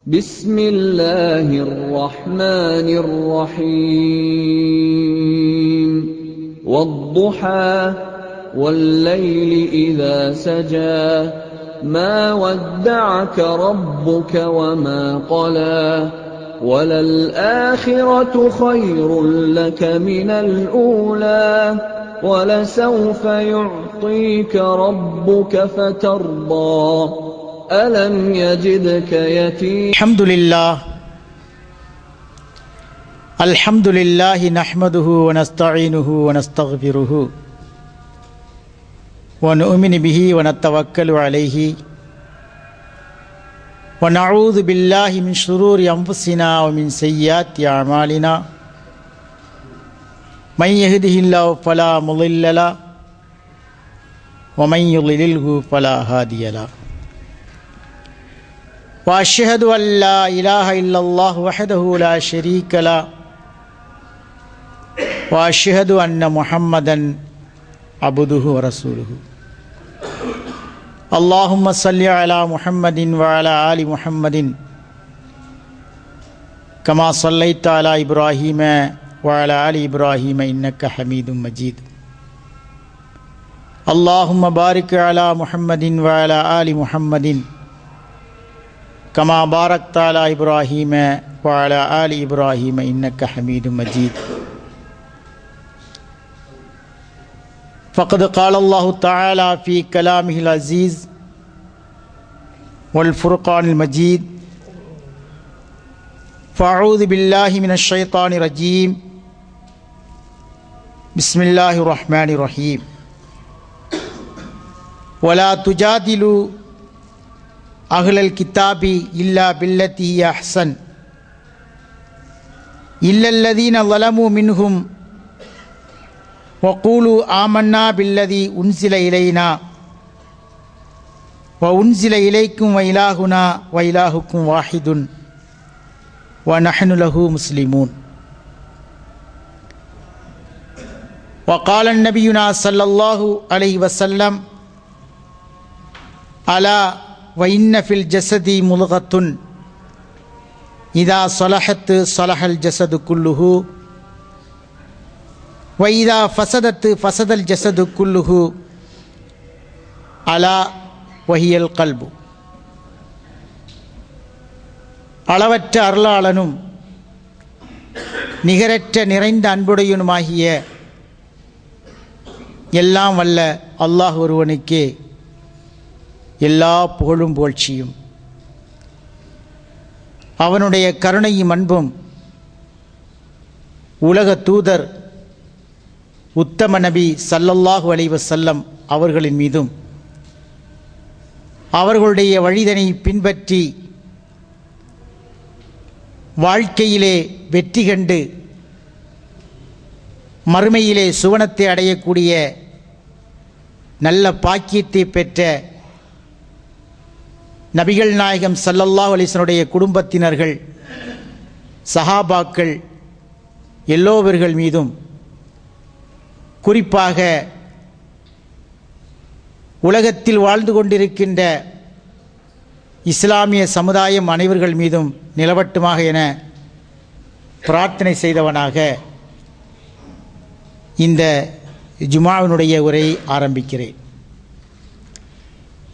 بسم الله الرحمن الرحيم والضحى والليل إذا سجى ما ودعك ربك وما قلى وللآخرة خير لك من الأولى ولسوف يعطيك ربك فترضى ألم يجدك يتيما الحمد لله نحمده ونستعينه ونستغفره ونؤمن به ونتوكل عليه ونعوذ بالله من شرور أنفسنا ومن سيئات أعمالنا من يهده الله فلا مضل له ومن يضلله فلا هادي له وأشهد أن لا إله إلا الله وحده لا شريك له وأشهد أن محمدا عبده ورسوله اللهم صل على محمد وعلى آل محمد كما صليت على إبراهيم وعلى آل إبراهيم إنك حميد مجيد اللهم بارك على محمد وعلى آل محمد كما باركت على إبراهيم وعلى آل إبراهيم إنك حميد مجيد فقد قال الله تعالى في كلامه العزيز والفرقان المجيد فأعوذ بالله من الشيطان الرجيم بسم الله الرحمن الرحيم ولا تجادلوا أهل الكتاب إلا بالتي هي أحسن إلا الذين ظلموا منهم وقولوا آمنا بالذي أنزل إلينا وأنزل إليكم وإلهنا وإلهكم واحد ونحن له مسلمون وقال النبينا صلى الله عليه وسلم ألا وإن في الجسد مضغة إذا صلحت صلح الجسد كله وإذا فسدت فسد الجسد كله ألا وهي القلب. அளவற்ற அருளாளனும் நிகரற்ற நிறைந்த அன்புடையனுமாகிய எல்லாம் வல்ல அல்லாஹ் ஒருவனுக்கே எல்லா புகழும் புகழ்ச்சியும். அவனுடைய கருணையும் அன்பும் உலக தூதர் உத்தம நபி ஸல்லல்லாஹு அலைஹி வஸல்லம் அவர்களின் மீதும் அவர்களுடைய வழிதனை பின்பற்றி வாழ்க்கையிலே வெற்றி கண்டு மறுமையிலே சுவனத்தை அடையக்கூடிய நல்ல பாக்கியத்தை பெற்ற நபிகள் நாயகம் ஸல்லல்லாஹு அலைஹி வஸல்லம் குடும்பத்தினர்கள் சஹாபாக்கள் எல்லோவர்கள் மீதும் குறிப்பாக உலகத்தில் வாழ்ந்து கொண்டிருக்கின்ற இஸ்லாமிய சமுதாயம் அனைவர்கள் மீதும் நிலவட்டுமாக என பிரார்த்தனை செய்தவனாக இந்த ஜுமாவினுடைய உரையை ஆரம்பிக்கிறேன்.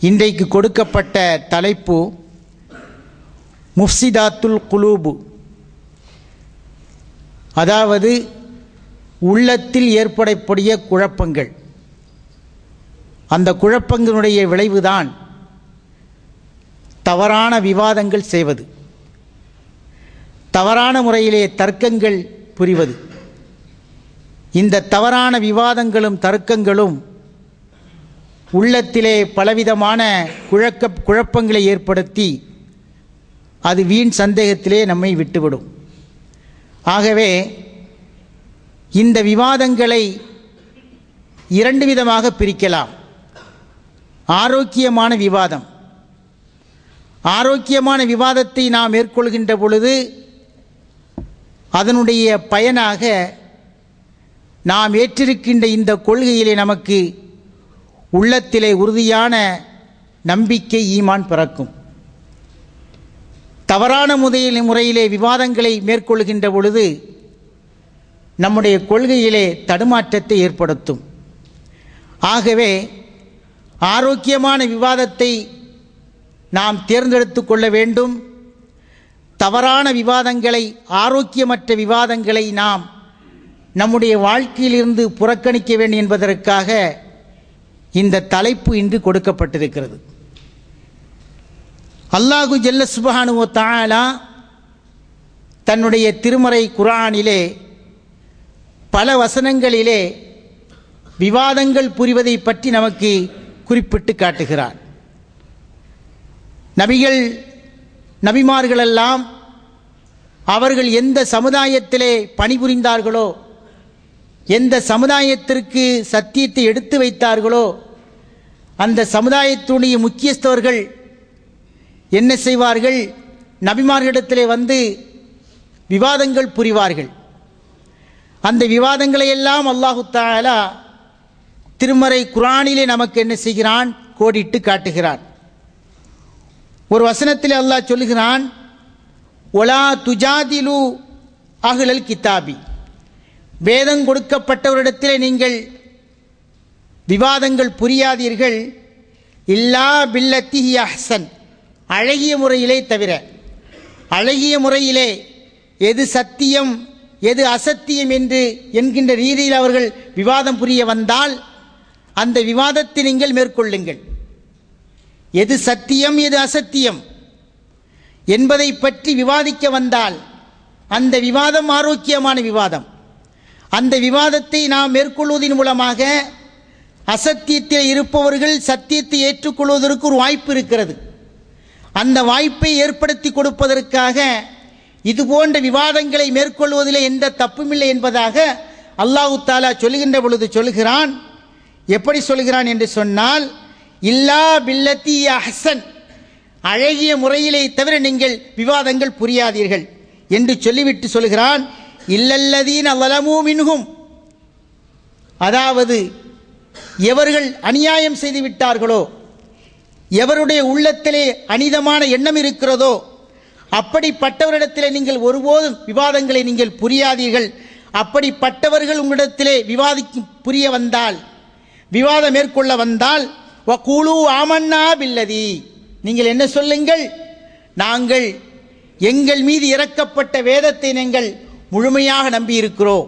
இன்றைக்கு கொடுக்கப்பட்ட தலைப்பு முஃப்சிதாத்துல் குலூபு, அதாவது உள்ளத்தில் ஏற்படக்கூடிய குழப்பங்கள். அந்த குழப்பங்களுடைய விளைவுதான் தவறான விவாதங்கள் செய்வது, தவறான முறையிலே தர்க்கங்கள் புரிவது. இந்த தவறான விவாதங்களும் தர்க்கங்களும் உள்ளத்திலே பலவிதமான குழப்பங்களை ஏற்படுத்தி அது வீண் சந்தேகத்திலே நம்மை விட்டுவிடும். ஆகவே இந்த விவாதங்களை இரண்டு விதமாக பிரிக்கலாம். ஆரோக்கியமான விவாதம், ஆரோக்கியமான விவாதத்தை நாம் மேற்கொள்கின்ற பொழுது அதனுடைய பயனாக நாம் ஏற்றிருக்கின்ற இந்த கொள்கையிலே நமக்கு உள்ளத்திலே உறுதியான நம்பிக்கை ஈமான் பிறக்கும். தவறான முறையிலே விவாதங்களை மேற்கொள்கின்ற பொழுது நம்முடைய கொள்கையிலே தடுமாற்றத்தை ஏற்படுத்தும். ஆகவே ஆரோக்கியமான விவாதத்தை நாம் தேர்ந்தெடுத்து கொள்ள வேண்டும். தவறான விவாதங்களை, ஆரோக்கியமற்ற விவாதங்களை நாம் நம்முடைய வாழ்க்கையிலிருந்து புறக்கணிக்க வேண்டும் என்பதற்காக இந்த தலைப்பு இன்று கொடுக்கப்பட்டிருக்கிறது. அல்லாஹு ஜல்ல சுப்ஹானஹு வ தஆலா தன்னுடைய திருமறை குர்ஆனிலே பல வசனங்களிலே விவாதங்கள் புரிவதை பற்றி நமக்கு குறிப்பிட்டு காட்டுகிறார். நபிமார்களெல்லாம் அவர்கள் எந்த சமுதாயத்திலே பணிபுரிந்தார்களோ, எந்த சமுதாயத்திற்கு சத்தியத்தை எடுத்து வைத்தார்களோ, அந்த சமுதாயத்துடைய முக்கியஸ்தவர்கள் என்ன செய்வார்கள்? நபிமார்களிடத்திலே வந்து விவாதங்கள் புரிவார்கள். அந்த விவாதங்களை எல்லாம் அல்லாஹு தஆலா திருமறை குர்ஆனிலே நமக்கு என்ன செய்கிறான்? கோடிட்டு காட்டுகிறான். ஒரு வசனத்தில் அல்லாஹ் சொல்லுகிறான், ஒலா துஜாதிலு அஹ்லல் கிதாபி, வேதம் கொடுக்கப்பட்டவரிடத்திலே நீங்கள் விவாதங்கள் புரியாதீர்கள், இல்லா பில்லத்தி ஹிய அஹ்சன், அழகிய முறையிலே தவிர. அழகிய முறையிலே எது சத்தியம் எது அசத்தியம் என்று என்கின்ற ரீதியில் அவர்கள் விவாதம் புரிய வந்தால் அந்த விவாதத்தை நீங்கள் மேற்கொள்ளுங்கள். எது சத்தியம் எது அசத்தியம் என்பதை பற்றி விவாதிக்க வந்தால் அந்த விவாதம் ஆரோக்கியமான விவாதம். அந்த விவாதத்தை நாம் மேற்கொள்வதன் மூலமாக அசத்தியத்தில் இருப்பவர்கள் சத்தியத்தை ஏற்றுக்கொள்வதற்கு ஒரு வாய்ப்பு இருக்கிறது. அந்த வாய்ப்பை ஏற்படுத்தி கொடுப்பதற்காக இது போன்ற விவாதங்களை மேற்கொள்வதில் எந்த தப்புமில்லை என்பதாக அல்லாஹு தஆலா சொல்லுகின்ற பொழுது சொல்கிறான். எப்படி சொல்கிறான் என்று சொன்னால், இல்லா பில்லத்தி அஹ்சன், அழகிய முறையிலே தவிர நீங்கள் விவாதங்கள் புரியாதீர்கள் என்று சொல்லிவிட்டு சொல்கிறான், இல்லல்லதீன ஸலமூ மின்ஹும், அதாவது எவர்கள் அநியாயம் செய்து விட்டார்களோ, எவருடைய உள்ளத்திலே அனிதமான எண்ணம் இருக்கிறதோ அப்படிப்பட்டவரிடத்திலே நீங்கள் ஒருபோதும் விவாதங்களை நீங்கள் புரியாதீர்கள். அப்படிப்பட்டவர்கள் உங்களிடத்திலே புரிய வந்தால், விவாதம் மேற்கொள்ள வந்தால், வகூலு ஆமன்னா பில்லதி, நீங்கள் என்ன சொல்லுங்கள்? நாங்கள் எங்கள் மீது இறக்கப்பட்ட வேதத்தை நாங்கள் முழுமையாக நம்பியிருக்கிறோம்.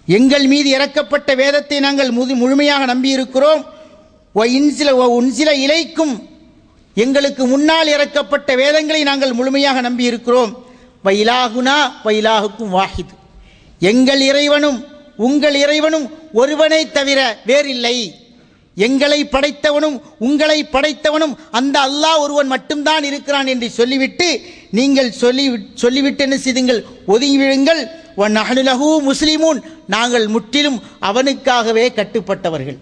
எங்கள் மீது இறக்கப்பட்ட வேதத்தை நாங்கள் முழுமையாக நம்பியிருக்கிறோம். உன்சில இலைக்கும், எங்களுக்கு முன்னால் இறக்கப்பட்ட வேதங்களை நாங்கள் முழுமையாக நம்பியிருக்கிறோம். வைலாகுனா வைலாகுக்கும் வாஹித், எங்கள் இறைவனும் உங்கள் இறைவனும் ஒருவனை தவிர வேறில்லை. எங்களை படைத்தவனும் உங்களை படைத்தவனும் அந்த அல்லாஹ் ஒருவன் மட்டும்தான் இருக்கிறான் என்று சொல்லிவிட்டு நீங்கள் சொல்லிவிட்டு என்ன செய்யுங்கள்? ஒதுங்கி விடுங்கள். வநஹ்னு லஹு முஸ்லிமூன், நாங்கள் முற்றிலும் அவனுக்காகவே கட்டுப்பட்டவர்கள்.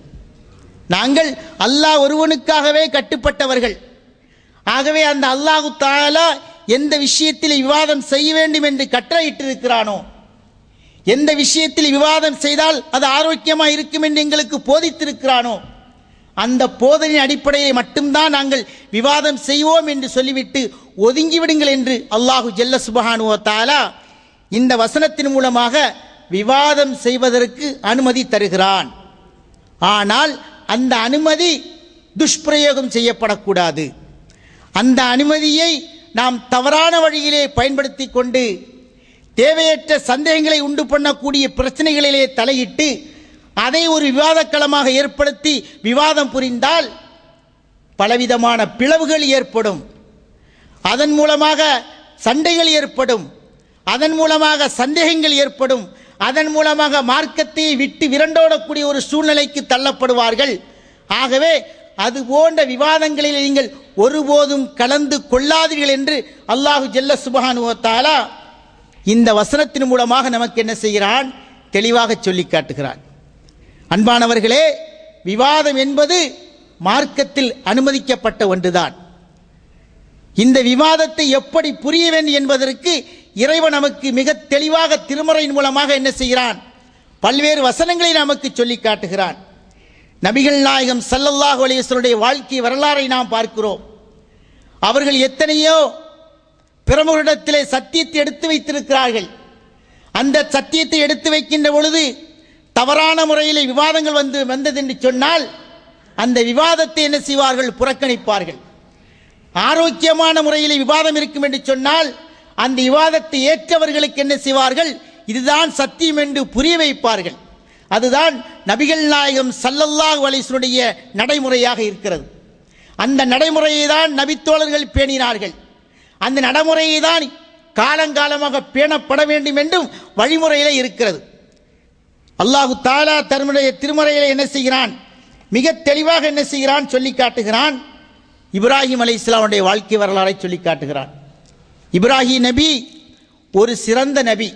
நாங்கள் அல்லாஹ் ஒருவனுக்காகவே கட்டுப்பட்டவர்கள். ஆகவே அந்த அல்லாஹு தஆலா எந்த விஷயத்தில் விவாதம் செய்ய வேண்டும் என்று கட்டளையிட்டிருக்கிறானோ, எந்த விஷயத்தில் விவாதம் செய்தால் அது ஆரோக்கியமாக இருக்கும் என்று எங்களுக்கு போதித்திருக்கிறானோ, அந்த போதனையின் அடிப்படையில் மட்டும்தான் நாங்கள் விவாதம் செய்வோம் என்று சொல்லிவிட்டு ஒதுங்கிவிடுங்கள் என்று அல்லாஹு ஜல்ல சுப்ஹானஹு வ தஆலா இந்த வசனத்தின் மூலமாக விவாதம் செய்வதற்கு அனுமதி தருகிறான். ஆனால் அந்த அனுமதி துஷ்பிரயோகம் செய்யப்படக்கூடாது. அந்த அனுமதியை நாம் தவறான வழியிலே பயன்படுத்தி கொண்டு தேவையற்ற சந்தேகங்களை உண்டு பண்ணக்கூடிய பிரச்சனைகளிலே தலையிட்டு அதை ஒரு விவாதக்களமாக ஏற்படுத்தி விவாதம் புரிந்தால் பலவிதமான பிளவுகள் ஏற்படும். அதன் மூலமாக சண்டைகள் ஏற்படும், அதன் மூலமாக சந்தேகங்கள் ஏற்படும், அதன் மூலமாக மார்க்கத்தை விட்டு விரண்டோடக்கூடிய ஒரு சூழ்நிலைக்கு தள்ளப்படுவார்கள். ஆகவே அது போன்ற விவாதங்களில் நீங்கள் ஒருபோதும் கலந்து கொள்ளாதீர்கள் என்று அல்லாஹு ஜல்ல சுப்ஹானஹு வ தஆலா இந்த வசனத்தின் மூலமாக நமக்கு என்ன செய்கிறான்? தெளிவாக சொல்லி காட்டுகிறான். அன்பானவர்களே, விவாதம் என்பது மார்க்கத்தில் அனுமதிக்கப்பட்ட ஒன்றுதான். இந்த விவாதத்தை எப்படி புரிய வேண்டும் என்பதற்கு இறைவன் நமக்கு மிக தெளிவாக திருமறையின் மூலமாக என்ன செய்கிறான்? பல்வேறு வசனங்களை நமக்கு சொல்லி காட்டுகிறான். நபிகள் நாயகம் ஸல்லல்லாஹு அலைஹி வஸல்லம் வாழ்க்கை வரலாறை நாம் பார்க்கிறோம். அவர்கள் எத்தனையோ பிரமுகரிடத்திலே சத்தியத்தை எடுத்து வைத்திருக்கிறார்கள். அந்த சத்தியத்தை எடுத்து வைக்கின்ற பொழுது தவறான முறையில் விவாதங்கள் வந்தது என்று சொன்னால் அந்த விவாதத்தை என்ன செய்வார்கள்? புறக்கணிப்பார்கள். ஆரோக்கியமான முறையில் விவாதம் இருக்கும் என்று சொன்னால் அந்த விவாதத்தை ஏற்றவர்களுக்கு என்ன செய்வார்கள்? இதுதான் சத்தியம் என்று புரிய வைப்பார்கள். அதுதான் நபிகள் நாயகம் ஸல்லல்லாஹு அலைஹி வஸல்லம் நடைமுறையாக இருக்கிறது. அந்த நடைமுறையை தான் நபித்தோழர்கள் பேணினார்கள். அந்த நடைமுறையை தான் காலங்காலமாக பேணப்பட வேண்டும் என்றும் வழிமுறையிலே இருக்கிறது. அல்லாஹு தஆலா தன்னுடைய திருமறையிலே என்ன செய்கிறான்? மிக தெளிவாக என்ன செய்கிறான் சொல்லி காட்டுகிறான். இப்ராஹிம் அலைஹிஸ்ஸலாமுடைய வாழ்க்கை வரலாறை சொல்லி காட்டுகிறான். இப்ராஹிம் நபி ஒரு சிறந்த நபி.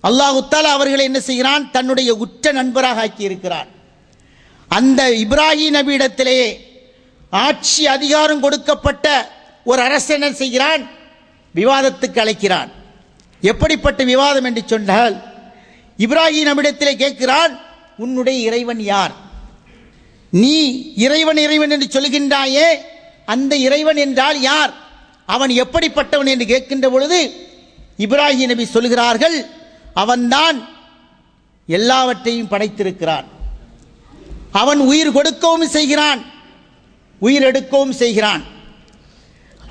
அல்லாஹு தஆலா அவர்களை என்ன செய்கிறான்? தன்னுடைய உற்ற நண்பராக ஆக்கி இருக்கிறான். அந்த இப்ராஹிம் நபி இடத்திலேயே ஆட்சி அதிகாரம் கொடுக்கப்பட்ட ஒரு அரசன் என்ன செய்கிறான்? விவாதத்துக்கு அழைக்கிறான். எப்படிப்பட்ட விவாதம் என்று சொன்னால், இப்ராஹிம் நபியிடத்திலே கேட்கிறான், உன்னுடைய இறைவன் யார்? நீ இறைவன் இறைவன் என்று சொல்கின்றாயே, அந்த இறைவன் என்றால் யார்? அவன் எப்படிப்பட்டவன் என்று கேட்கின்ற பொழுது இப்ராஹிம் நபி சொல்கிறார்கள், அவன்தான் எல்லாவற்றையும் படைத்திருக்கிறான். அவன் உயிர் கொடுக்கவும் செய்கிறான், உயிர் எடுக்கவும் செய்கிறான்.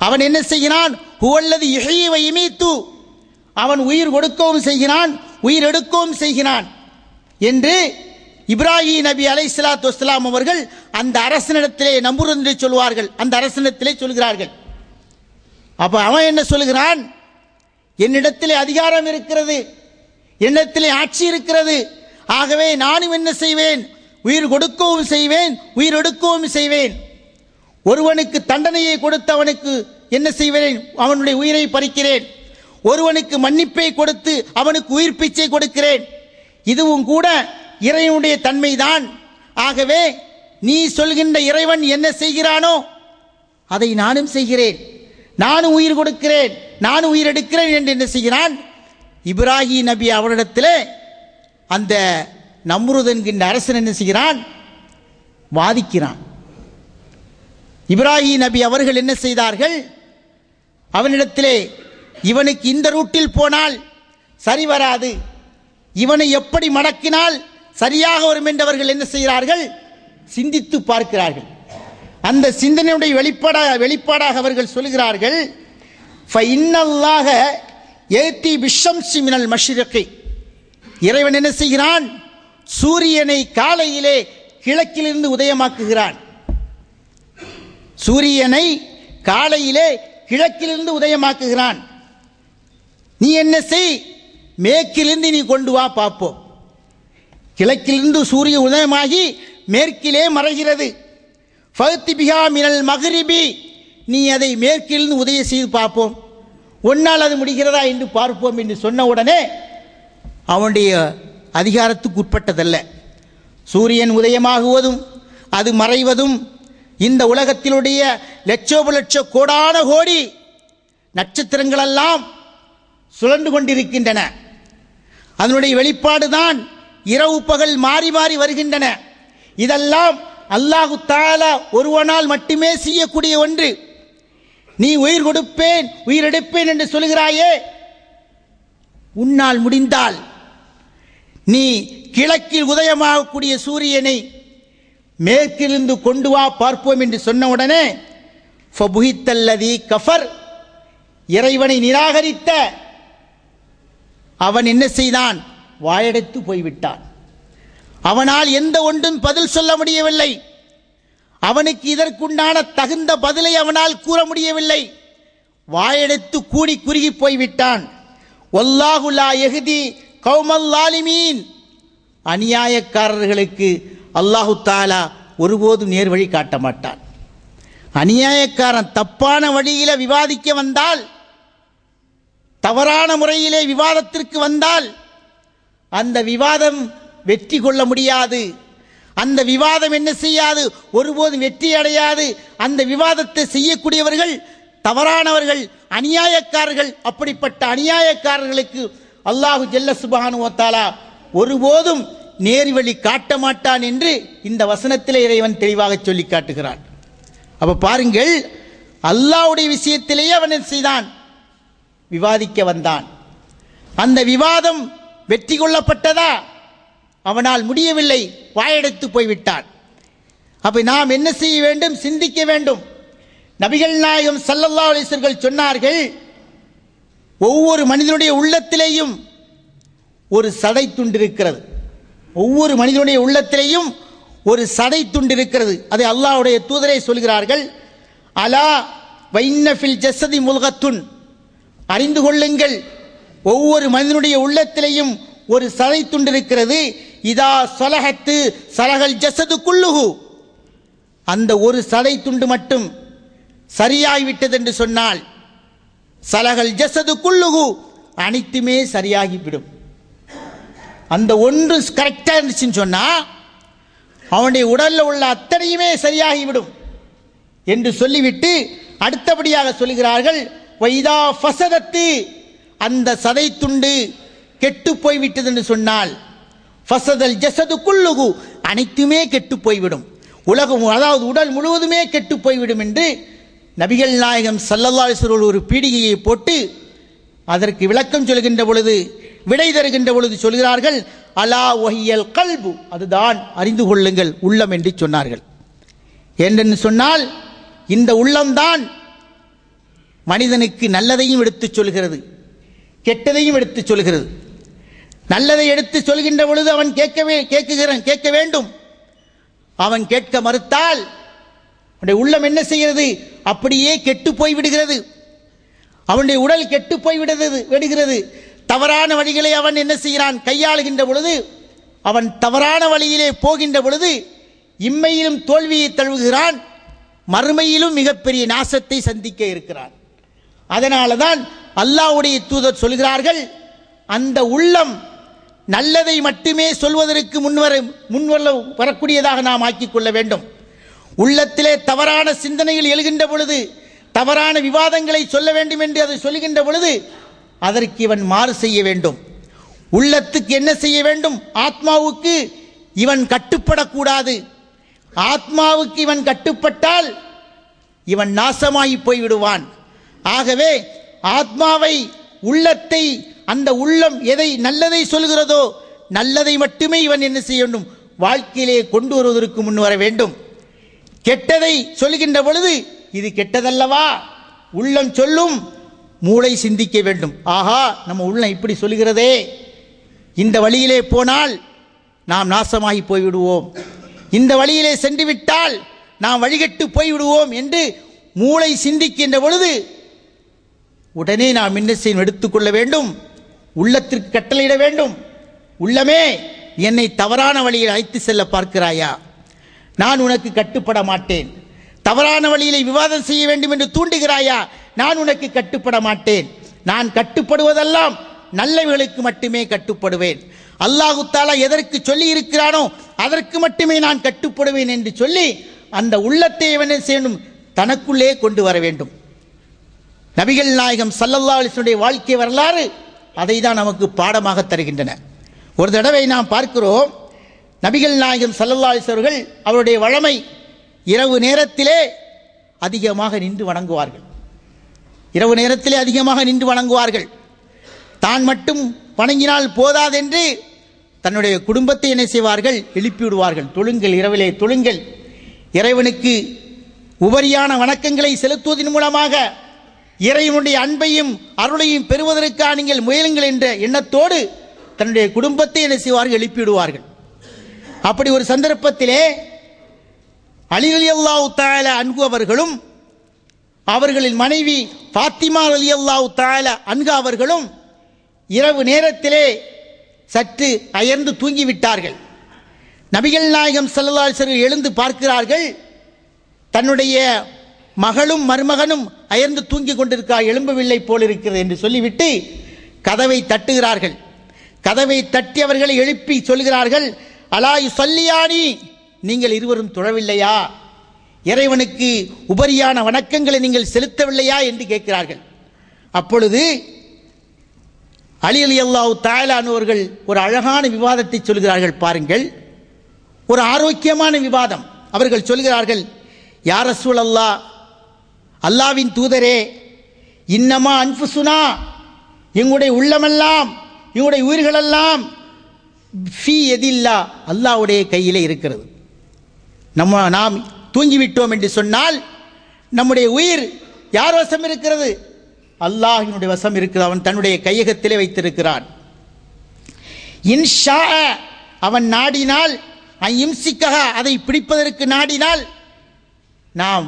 அவன் என்ன செய்கிறான்? ஹுவல்லதி யுஹ்யி வ யுமீத்து, அவன் உயிர் கொடுக்கவும் செய்கிறான், உயிர் எடுக்கவும் செய்கிறான் என்று இப்ராஹிம் நபி அலைஹிஸ்ஸலாத்து வஸ்ஸலாம் அவர்கள் அந்த அரசனிடத்திலே நம்புர் என்று சொல்வார்கள். அந்த அரசனிடத்திலே சொல்கிறார்கள். அப்ப அவன் என்ன சொல்கிறான்? என்னிடத்திலே அதிகாரம் இருக்கிறது, என்னிடத்திலே ஆட்சி இருக்கிறது, ஆகவே நானும் என்ன செய்வேன்? உயிர் கொடுக்கவும் செய்வேன், உயிர் எடுக்கவும் செய்வேன். ஒருவனுக்கு தண்டனையை கொடுத்து அவனுக்கு என்ன செய்வேன்? அவனுடைய உயிரை பறிக்கிறேன். ஒருவனுக்கு மன்னிப்பை கொடுத்து அவனுக்கு உயிர் பிச்சை கொடுக்கிறேன். இதுவும் கூட இறைவனுடைய தன்மைதான். ஆகவே நீ சொல்கின்ற இறைவன் என்ன செய்கிறானோ அதை நானும் செய்கிறேன், நானும் உயிர் கொடுக்கிறேன், நானும் உயிர் எடுக்கிறேன் என்று என்ன செய்கிறான்? இப்ராஹிம் நபி அவரிடத்திலே அந்த நம்ரூத் என்கின்ற அரசன் என்ன செய்கிறான்? வாதிக்கிறான். இப்ராஹிம் நபி அவர்கள் என்ன செய்தார்கள்? அவனிடத்திலே இவனுக்கு இந்த ரூட்டில் போனால் சரி வராது, இவனை எப்படி மடக்கினால் சரியாக வரும் என்றவர்கள் என்ன செய்கிறார்கள்? சிந்தித்து பார்க்கிறார்கள். அந்த சிந்தனையுடைய வெளிப்பாடாக அவர்கள் சொல்கிறார்கள், ஃபஇன்னல்லாஹ யஅதி பிஷம்ஸி மினல் மஷ்ரிகி, இறைவன் என்ன செய்கிறான்? சூரியனை காலையிலே கிழக்கிலிருந்து உதயமாக்குகிறான். சூரியனை காலையிலே கிழக்கிலிருந்து உதயமாக்குகிறான். நீ என்ன செய்? மேற்கிலிருந்து நீ கொண்டு வா பார்ப்போம். கிழக்கிலிருந்து சூரிய உதயமாகி மேற்கிலே மறைகிறது. ஃபஅத்தி பிஹா மினல் மக்ரிபி, நீ அதை மேற்கிலிருந்து உதய செய்து பார்ப்போம், ஒன்னால் அது முடிகிறதா என்று பார்ப்போம் என்று சொன்ன உடனே அவனுடைய அதிகாரத்துக்கு உட்பட்டதல்ல. சூரியன் உதயமாகுவதும் அது மறைவதும் இந்த உலகத்தினுடைய லட்சோப லட்ச கோடான கோடி நட்சத்திரங்களெல்லாம் சுழன்று கொண்டிருக்கின்றன. அதனுடைய வெளிப்பாடுதான் இரவு பகல் மாறி மாறி வருகின்றன. இதெல்லாம் அல்லாஹு தஆலா ஒருவனால் மட்டுமே செய்யக்கூடிய ஒன்று. நீ உயிர் கொடுப்பேன், உயிர் எடுப்பேன் என்று சொல்கிறாயே, உன்னால் முடிந்தால் நீ கிழக்கில் உதயமாகக்கூடிய சூரியனை மேற்கிலிருந்து கொண்டு வா பார்ப்போம் என்று சொன்ன உடனே ஃபபுஹித்தல்லதி கஃபர், இறைவனை நிராகரித்த அவன் என்ன செய்தான்? வாயடைத்து போய்விட்டான். அவனால் எந்த ஒன்றும் பதில் சொல்ல முடியவில்லை. அவனுக்கு இதற்குண்டான தகுந்த பதிலை அவனால் கூற முடியவில்லை. வாயடைத்து கூடி குறுகி போய்விட்டான். வல்லாஹு லா யஹ்தி கௌமல் லாலிமீன், அநியாயக்காரர்களுக்கு அல்லாஹு தஆலா ஒருபோதும் நேர்வழி காட்ட மாட்டான். அநியாயக்காரன் தப்பான வழியில விவாதிக்க வந்தால், தவறான முறையிலே விவாதத்திற்கு வந்தால் அந்த விவாதம் வெற்றி கொள்ள முடியாது. அந்த விவாதம் என்ன செய்யாது? ஒருபோதும் வெற்றி அடையாது. அந்த விவாதத்தை செய்யக்கூடியவர்கள் தவறானவர்கள், அநியாயக்காரர்கள். அப்படிப்பட்ட அநியாயக்காரர்களுக்கு அல்லாஹு ஜல்ல சுப்ஹானஹு வ தஆலா ஒருபோதும் நேர்வழி காட்ட மாட்டான் என்று இந்த வசனத்திலே இறைவன் தெளிவாக சொல்லி காட்டுகிறான். அப்ப பாருங்கள், அல்லாஹ்வுடைய விஷயத்திலேயே அவன் செய்தான், விவாதிக்க வந்தான். அந்த விவாதம் வெற்றி கொள்ளப்பட்டதா? அவனால் முடியவில்லை, வாயெடுத்து போய்விட்டான். அப்ப நாம் என்ன செய்ய வேண்டும்? சிந்திக்க வேண்டும். நபிகள் நாயகம் ஸல்லல்லாஹு அலைஹி வஸல்லம் சொன்னார்கள், ஒவ்வொரு மனிதனுடைய உள்ளத்திலேயும் ஒரு சதை துண்டு இருக்கிறது. ஒவ்வொரு மனிதனுடைய உள்ளத்திலேயும் ஒரு சதை துண்டு இருக்கிறது. அதை அல்லாஹ்வுடைய தூதரே சொல்கிறார்கள், அலா வைன்ன ஃபில் ஜஸதி முல்கத்துன், அறிந்து கொள்ளுங்கள், ஒவ்வொரு மனிதனுடைய உள்ளத்திலேயும் ஒரு சதை துண்டு இருக்கிறது. இதா ஸலஹத்து ஸலஹல் ஜஸது குல்லுஹு, அந்த ஒரு சதை துண்டு மட்டும் சரியாகிவிட்டது என்று சொன்னால் ஸலஹல் ஜஸது குல்லுஹு, அனைத்துமே சரியாகிவிடும். அந்த ஒன்று கரெக்டா இருந்துச்சுன்னு சொன்னா அவனுடைய உடல்ல உள்ள அத்தனையுமே சரியாகிவிடும் என்று சொல்லிவிட்டு அடுத்தபடியாக சொல்கிறார்கள், வைதா ஃபஸதத்து, அந்த சதை துண்டு கெட்டு போய்விட்டது என்று சொன்னால் ஃபஸதல் ஜஸது குல்லுஹு, அனைத்துமே கெட்டு போய்விடும், உலகம் அதாவது உடல் முழுவதுமே கெட்டு போய்விடும் என்று நபிகள் நாயகம் ஸல்லல்லாஹு அலைஹி வஸல்லம் ஒரு பீடிகையை போட்டு அதற்கு விளக்கம் சொல்கின்ற பொழுது, விடை தருகின்ற பொழுது சொல்கிறார்கள், அலா வஹியல் கல்பு, அதுதான் அறிந்து கொள்ளுங்கள் உள்ளம் என்று சொன்னார்கள். ஏனென்று சொன்னால் இந்த உள்ளம்தான் மனிதனுக்கு நல்லதையும் எடுத்துச் சொல்கிறது, கெட்டதையும் எடுத்துச் சொல்கிறது. நல்லதை எடுத்து சொல்கின்ற பொழுது அவன் கேட்க வேண்டும். அவன் கேட்க மறுத்தால் அவனுடைய உள்ளம் என்ன செய்கிறது? அப்படியே கெட்டு போய் விடுகிறது. அவனுடைய உடல் கெட்டு போய் விடுகிறது. தவறான வழிகளை அவன் என்ன செய்கிறான்? கையாளுகின்ற பொழுது, அவன் தவறான வழியிலே போகின்ற பொழுது இம்மையிலும் தோல்வியை தழுவுகிறான், மறுமையிலும் மிகப்பெரிய நாசத்தை சந்திக்க இருக்கிறான். அதனால தான் அல்லாஹ்வுடைய தூதர் சொல்கிறார்கள், அந்த உள்ளம் நல்லதை மட்டுமே சொல்வதற்கு வரக்கூடியதாக நாம் ஆக்கிக் கொள்ள வேண்டும். உள்ளத்திலே தவறான சிந்தனைகள் எழுகின்ற பொழுது, தவறான விவாதங்களை சொல்ல வேண்டும் என்று அதை சொல்லுகின்ற பொழுது அதற்கு இவன் மாறு செய்ய வேண்டும். உள்ளத்துக்கு என்ன செய்ய வேண்டும்? ஆத்மாவுக்கு இவன் கட்டுப்படக்கூடாது. ஆத்மாவுக்கு இவன் கட்டுப்பட்டால் இவன் நாசமாகி போய்விடுவான். ஆகவே ஆத்மாவை, உள்ளத்தை, அந்த உள்ளம் எதை நல்லதை சொல்கிறதோ நல்லதை மட்டுமே இவன் என்ன செய்ய வேண்டும்? வாழ்க்கையிலே கொண்டு வருவதற்கு முன் வர வேண்டும். கெட்டதை சொல்கின்ற பொழுது இது கெட்டதல்லவா உள்ளம் சொல்லும், மூளை சிந்திக்க வேண்டும். ஆஹா, நம்ம உள்ளம் இப்படி சொல்கிறதே, இந்த வழியிலே போனால் நாம் நாசமாகி போய்விடுவோம், இந்த வழியிலே சென்று விட்டால் நாம் வழிகட்டு போய்விடுவோம் என்று மூளை சிந்திக்கின்ற பொழுது உடனே நாம் என்ன செய்ய எடுத்துக்கொள்ள வேண்டும்? உள்ளத்திற்கு கட்டளையிட வேண்டும். உள்ளமே, என்னை தவறான வழியில் அழைத்து செல்ல பார்க்கிறாயா? நான் உனக்கு கட்டுப்பட மாட்டேன். தவறான வழியிலே விவாதம் செய்ய வேண்டும் என்று தூண்டுகிறாயா? நான் உனக்கு கட்டுப்பட மாட்டேன். நான் கட்டுப்படுவதெல்லாம் நல்லவைகளுக்கு மட்டுமே கட்டுப்படுவேன். அல்லாஹு தஆலா எதற்கு சொல்லி இருக்கிறானோ அதற்கு மட்டுமே நான் கட்டுப்படுவேன் என்று சொல்லி அந்த உள்ளத்தை என்ன செய்யணும்? தனக்குள்ளே கொண்டு வர வேண்டும். நபிகள் நாயகம் ஸல்லல்லாஹு அலைஹி வஸல்லம் வாழ்க்கை வரலாறு அதை தான் நமக்கு பாடமாக தருகின்றன. ஒரு தடவை நாம் பார்க்கிறோம், நபிகள் நாயகம் ஸல்லல்லாஹு அலைஹி வஸல்லம் அவருடைய வழமை இரவு நேரத்திலே அதிகமாக நின்று வணங்குவார்கள். இரவு நேரத்திலே அதிகமாக நின்று வணங்குவார்கள். தான் மட்டும் வணங்கினால் போதாதென்று தன்னுடைய குடும்பத்தை என்ன செய்வார்கள்? எழுப்பி விடுவார்கள். தொழுங்கள், இரவிலே தொழுங்கள், இறைவனுக்கு உபரியான வணக்கங்களை செலுத்துவதன் மூலமாக இறைவனுடைய அன்பையும் அருளையும் பெறுவதற்காக நீங்கள் முயலுங்கள் என்ற எண்ணத்தோடு தன்னுடைய குடும்பத்தை என்ன செய்வார்கள்? எழுப்பிவிடுவார்கள். அப்படி ஒரு சந்தர்ப்பத்திலே அலி ரலியல்லாஹு தஆலா அன்ஹு அவர்களும் அவர்களின் மனைவி ஃபாத்திமா ரலியல்லாஹு தஆலா அன்ஹா அவர்களும் இரவு நேரத்திலே சற்று அயர்ந்து தூங்கிவிட்டார்கள். நபிகள் நாயகம் ஸல்லல்லாஹு அலைஹி வஸல்லம் எழுந்து பார்க்கிறார்கள், தன்னுடைய மகளும் மருமகனும் அயர்ந்து தூங்கிக் கொண்டிருக்கிறார், எழும்பவில்லை போல் இருக்கிறது என்று சொல்லிவிட்டு கதவை தட்டுகிறார்கள். கதவை தட்டி அவர்களை எழுப்பி சொல்கிறார்கள், அலா யுஸல்லியானி, நீங்கள் இருவரும் தொழவில்லையா? இறைவனுக்கு உபரியான வணக்கங்களை நீங்கள் செலுத்தவில்லையா என்று கேட்கிறார்கள். அப்பொழுது அலி ரலியல்லாஹு தஆலா அவர்கள் ஒரு அழகான விவாதத்தை சொல்கிறார்கள். பாருங்கள், ஒரு ஆரோக்கியமான விவாதம். அவர்கள் சொல்கிறார்கள், யா ரசூலல்லாஹ், அல்லாஹ்வின் தூதரே, இன்னமா அன்ஃபுசுனா எங்களுடைய உள்ளமெல்லாம் எங்களுடைய உயிர்களெல்லாம் ஃபீ எதில்லா அல்லாஹ்வுடைய கையிலே இருக்கிறது. நாம் தூங்கிவிட்டோம் என்று சொன்னால் நம்முடைய உயிர் யார் வசம் இருக்கிறது? அல்லாஹ்வினுடைய வசம் இருக்கிறது. அவன் தன்னுடைய கையகத்திலே வைத்திருக்கிறான். இன்ஷா அவன் நாடினால் இம்சிக்கஹ அதை பிடிப்பதற்கு நாடினால் நாம்